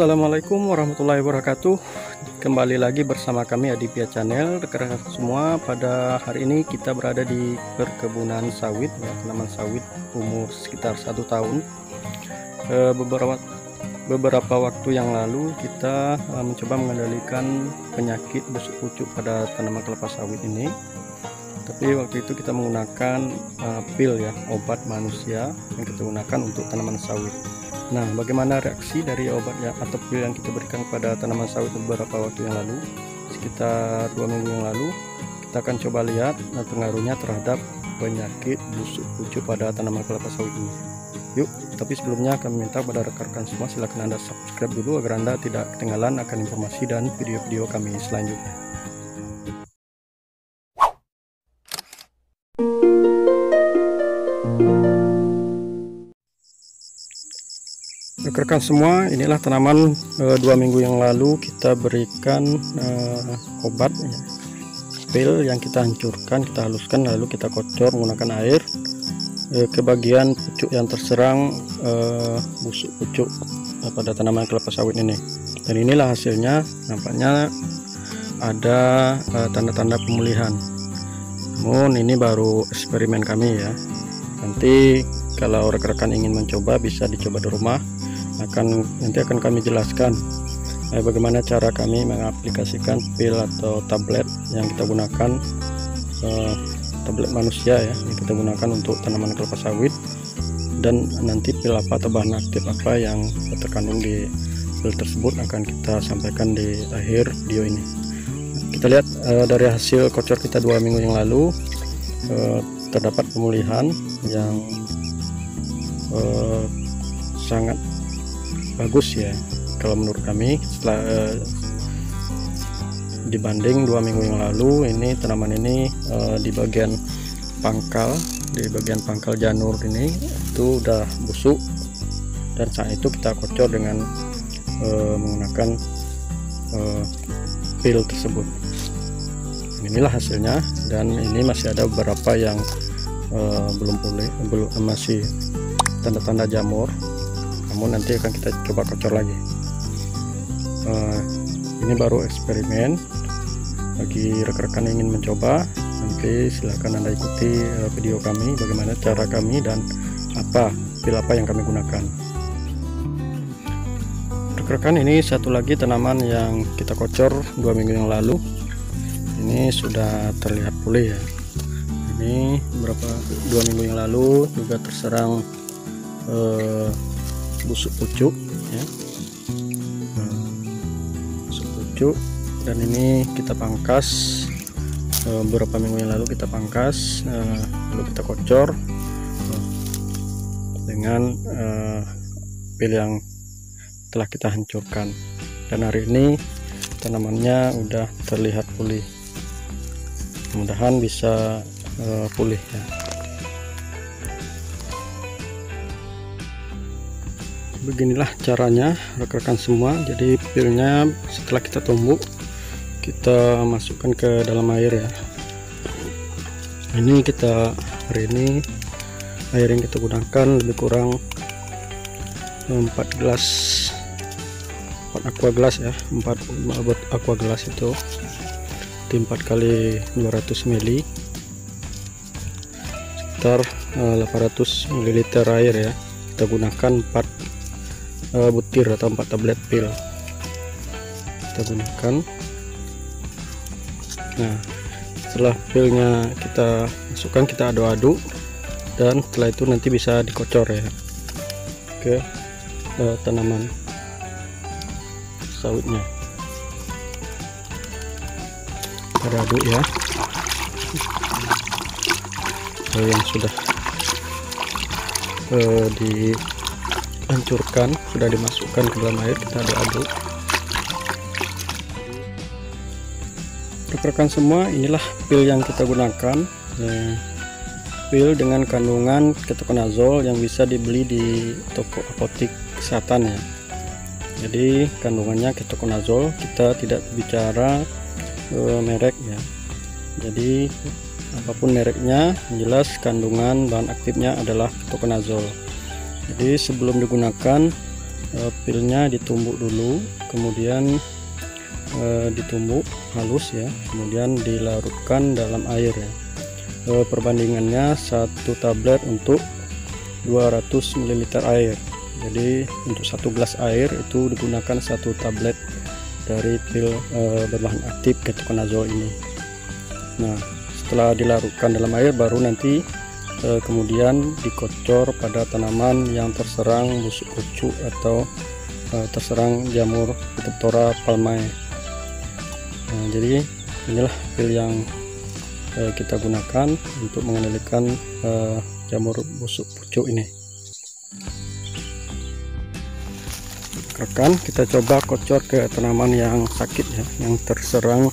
Assalamualaikum warahmatallahi wabarakatuh. Kembali lagi bersama kami Adipia Channel. Rekan-rekan semua, pada hari ini kita berada di perkebunan sawit ya, tanaman sawit umur sekitar 1 tahun. Beberapa waktu yang lalu kita mencoba mengendalikan penyakit busuk pucuk pada tanaman kelapa sawit ini. Tapi waktu itu kita menggunakan pil ya, obat manusia yang kita gunakan untuk tanaman sawit. Nah, bagaimana reaksi dari obat ya atau pil yang kita berikan kepada tanaman sawit beberapa waktu yang lalu, sekitar 2 minggu yang lalu? Kita akan coba lihat pengaruhnya terhadap penyakit busuk pucuk pada tanaman kelapa sawit ini. Yuk, tapi sebelumnya kami minta pada rekan-rekan semua silakan Anda subscribe dulu agar Anda tidak ketinggalan akan informasi dan video-video kami selanjutnya. Rekan-rekan semua, inilah tanaman 2 minggu yang lalu kita berikan obat ya, pil yang kita hancurkan, kita haluskan lalu kita kocor menggunakan air ke bagian pucuk yang terserang busuk pucuk pada tanaman kelapa sawit ini. Dan inilah hasilnya, nampaknya ada tanda-tanda pemulihan. Namun ini baru eksperimen kami ya. Nanti kalau rekan-rekan ingin mencoba bisa dicoba di rumah. Nanti akan kami jelaskan bagaimana cara kami mengaplikasikan pil atau tablet yang kita gunakan, tablet manusia ya, yang kita gunakan untuk tanaman kelapa sawit, dan nanti pil apa atau bahan aktif apa yang terkandung di pil tersebut akan kita sampaikan di akhir video ini. Kita lihat dari hasil kocor kita 2 minggu yang lalu, terdapat pemulihan yang sangat bagus ya kalau menurut kami. Setelah dibanding 2 minggu yang lalu, ini tanaman ini di bagian pangkal janur ini itu udah busuk, dan saat itu kita kocor dengan menggunakan pil tersebut. Inilah hasilnya, dan ini masih ada beberapa yang belum pulih, masih tanda-tanda jamur. Namun nanti akan kita coba kocor lagi. Ini baru eksperimen. Bagi rekan-rekan yang ingin mencoba, nanti silahkan Anda ikuti video kami bagaimana cara kami dan pil apa yang kami gunakan. Rekan-rekan, ini satu lagi tanaman yang kita kocor 2 minggu yang lalu. Ini sudah terlihat pulih ya. Ini 2 minggu yang lalu juga terserang busuk pucuk ya, busuk pucuk, dan ini kita pangkas beberapa minggu yang lalu, kita pangkas lalu kita kocor dengan pil yang telah kita hancurkan, dan hari ini tanamannya udah terlihat pulih. Mudah-mudahan bisa pulih ya. Beginilah caranya rekan-rekan semua. Jadi pilnya setelah kita tumbuk, kita masukkan ke dalam air ya. Ini hari ini air yang kita gunakan lebih kurang 4 aqua gelas ya, 4 aqua gelas itu 4 kali 200 ml, sekitar 800 ml air ya. Kita gunakan 4 butir atau 4 tablet pil kita gunakan. Nah, setelah pilnya kita masukkan, kita aduk-aduk, dan setelah itu nanti bisa dikocor ya ke tanaman sawitnya. Kita aduk ya. Yang sudah dihancurkan, sudah dimasukkan ke dalam air, kita aduk-aduk. Rekan-rekan semua, inilah pil yang kita gunakan, pil dengan kandungan ketokonazol yang bisa dibeli di toko apotik kesehatan ya. Jadi kandungannya ketokonazol, kita tidak bicara merek ya. Jadi apapun mereknya, jelas kandungan bahan aktifnya adalah ketokonazol. Jadi sebelum digunakan pilnya ditumbuk dulu, kemudian ditumbuk halus ya, kemudian dilarutkan dalam air ya. Perbandingannya 1 tablet untuk 200 ml air. Jadi untuk 1 gelas air itu digunakan 1 tablet dari pil berbahan aktif ketokonazol ini. Nah, setelah dilarutkan dalam air baru nanti kemudian dikocor pada tanaman yang terserang busuk pucuk atau terserang jamur Phytophthora palmae. Nah, jadi inilah pil yang kita gunakan untuk mengendalikan jamur busuk pucuk ini. Rekan, kita coba kocor ke tanaman yang sakit ya, yang terserang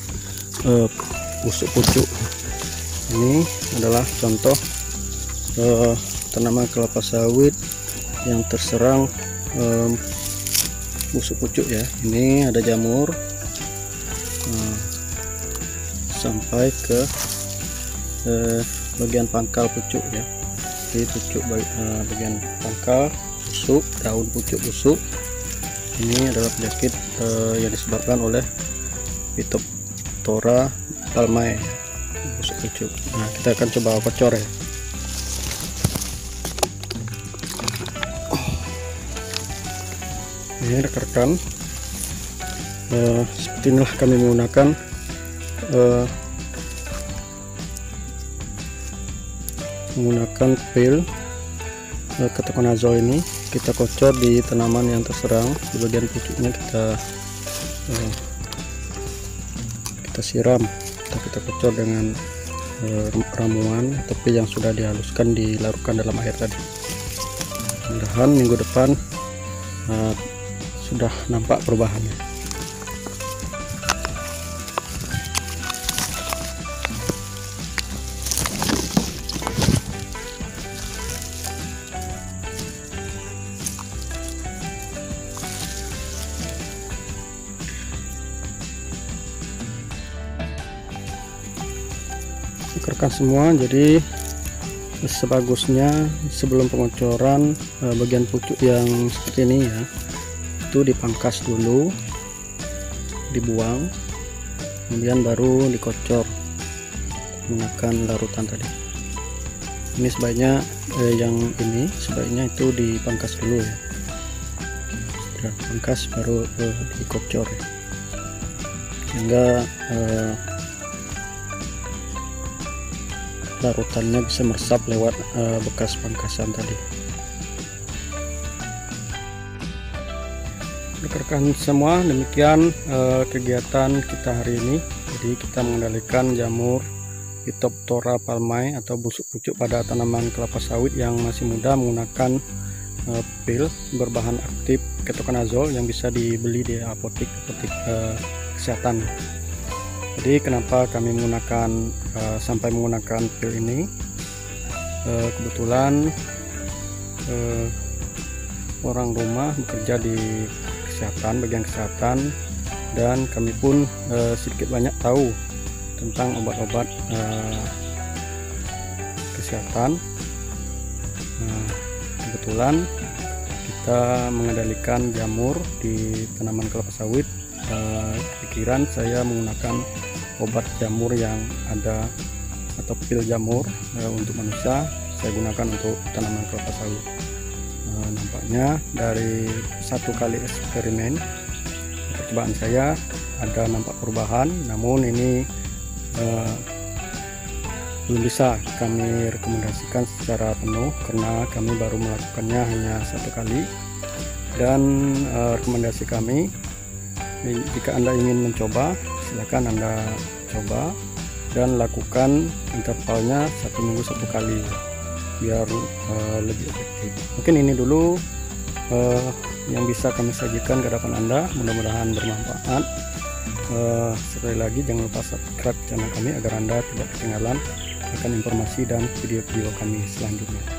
busuk pucuk. Ini adalah contoh tanaman kelapa sawit yang terserang busuk pucuk ya. Ini ada jamur sampai ke bagian pangkal pucuk ya. Jadi pucuk bagian pangkal busuk, daun pucuk busuk. Ini adalah penyakit yang disebabkan oleh Phytophthora palmae, busuk pucuk. Nah, kita akan coba kocor ya. Ini rekan-rekan, seperti inilah kami menggunakan pil ketokonazol ini. Kita kocor di tanaman yang terserang, di bagian pucuknya kita siram atau kita kocor dengan ramuan atau pil yang sudah dihaluskan, dilarutkan dalam air tadi. Mudah-mudahan minggu depan sudah nampak perubahannya. Rekan semua, jadi sebagusnya sebelum pengocoran bagian pucuk yang seperti ini ya, itu dipangkas dulu, dibuang, kemudian baru dikocor menggunakan larutan tadi. Ini sebaiknya yang ini sebaiknya itu dipangkas dulu ya, setelah pangkas baru dikocor ya, sehingga larutannya bisa meresap lewat bekas pangkasan tadi. Rekan-rekan semua, demikian kegiatan kita hari ini. Jadi kita mengendalikan jamur Phytophthora palmae atau busuk pucuk pada tanaman kelapa sawit yang masih muda menggunakan pil berbahan aktif ketokonazol yang bisa dibeli di apotek kesehatan. Jadi kenapa kami sampai menggunakan pil ini? Kebetulan orang rumah bekerja di bagian kesehatan, dan kami pun sedikit banyak tahu tentang obat-obat kesehatan. Kebetulan kita mengendalikan jamur di tanaman kelapa sawit. Pikiran saya menggunakan obat jamur yang ada atau pil jamur untuk manusia, saya gunakan untuk tanaman kelapa sawit. Nampaknya dari 1 kali eksperimen percobaan saya ada nampak perubahan, namun ini belum bisa kami rekomendasikan secara penuh karena kami baru melakukannya hanya 1 kali. Dan rekomendasi kami, jika Anda ingin mencoba, silakan Anda coba dan lakukan intervalnya 1 minggu 1 kali biar lebih efektif. Mungkin ini dulu yang bisa kami sajikan ke hadapan Anda, mudah-mudahan bermanfaat. Sekali lagi jangan lupa subscribe channel kami agar Anda tidak ketinggalan akan informasi dan video-video kami selanjutnya.